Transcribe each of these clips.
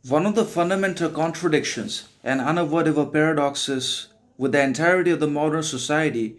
One of the fundamental contradictions and unavoidable paradoxes with the entirety of the modern society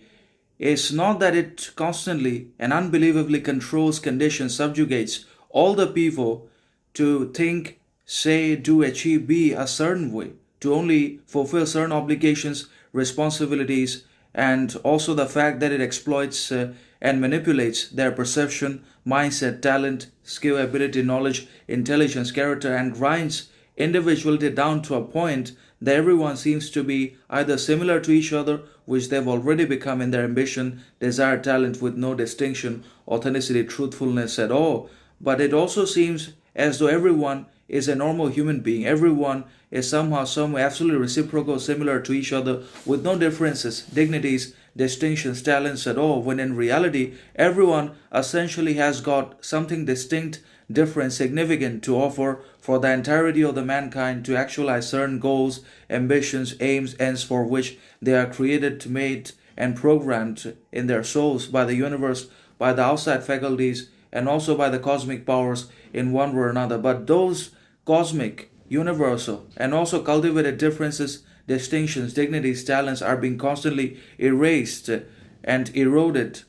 is not that it constantly and unbelievably controls, conditions, subjugates all the people to think, say, do, achieve, be a certain way, to only fulfill certain obligations, responsibilities, and also the fact that it exploits and manipulates their perception, mindset, talent, skill, ability, knowledge, intelligence, character, and grinds individuality down to a point that everyone seems to be either similar to each other, which they've already become in their ambition, desire, talent, with no distinction, authenticity, truthfulness at all. But it also seems as though everyone is a normal human being. Everyone is somehow, some way, absolutely reciprocal, similar to each other, with no differences, dignities, distinctions, talents at all, when in reality, everyone essentially has got something distinct, different, significant to offer for the entirety of the mankind to actualize certain goals, ambitions, aims, ends for which they are created, made, and programmed in their souls by the universe, by the outside faculties, and also by the cosmic powers in one way or another. But those cosmic, universal, and also cultivated differences, distinctions, dignities, talents are being constantly erased and eroded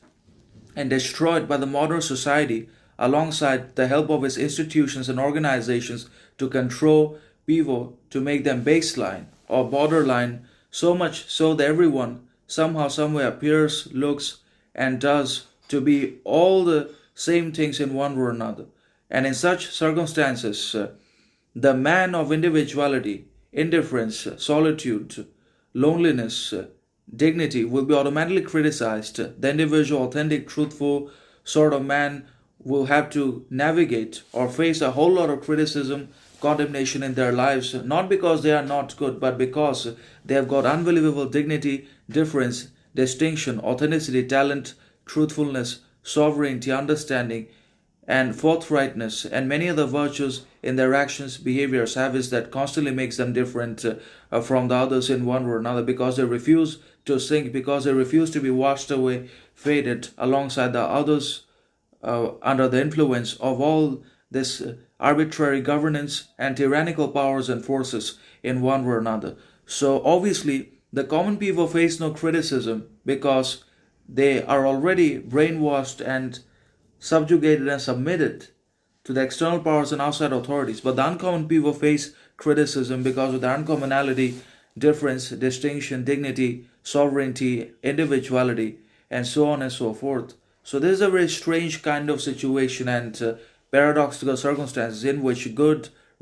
and destroyed by the modern society alongside the help of its institutions and organizations to control people, to make them baseline or borderline, so much so that everyone somehow, somewhere appears, looks, and does to be all the same things in one way or another. And in such circumstances, the man of individuality, indifference, solitude, loneliness, dignity will be automatically criticized. The individual, authentic, truthful sort of man will have to navigate or face a whole lot of criticism, condemnation in their lives, not because they are not good, but because they have got unbelievable dignity, difference, distinction, authenticity, talent, truthfulness, sovereignty, understanding, and forthrightness, and many other virtues in their actions, behaviors, habits that constantly makes them different from the others in one way or another, because they refuse to sink, because they refuse to be washed away, faded alongside the others under the influence of all this arbitrary governance and tyrannical powers and forces in one way or another. So obviously, the common people face no criticism because they are already brainwashed and subjugated and submitted to the external powers and outside authorities. But the uncommon people face criticism because of their uncommonality, difference, distinction, dignity, sovereignty, individuality, and so on and so forth. So this is a very strange kind of situation and paradoxical circumstances in which good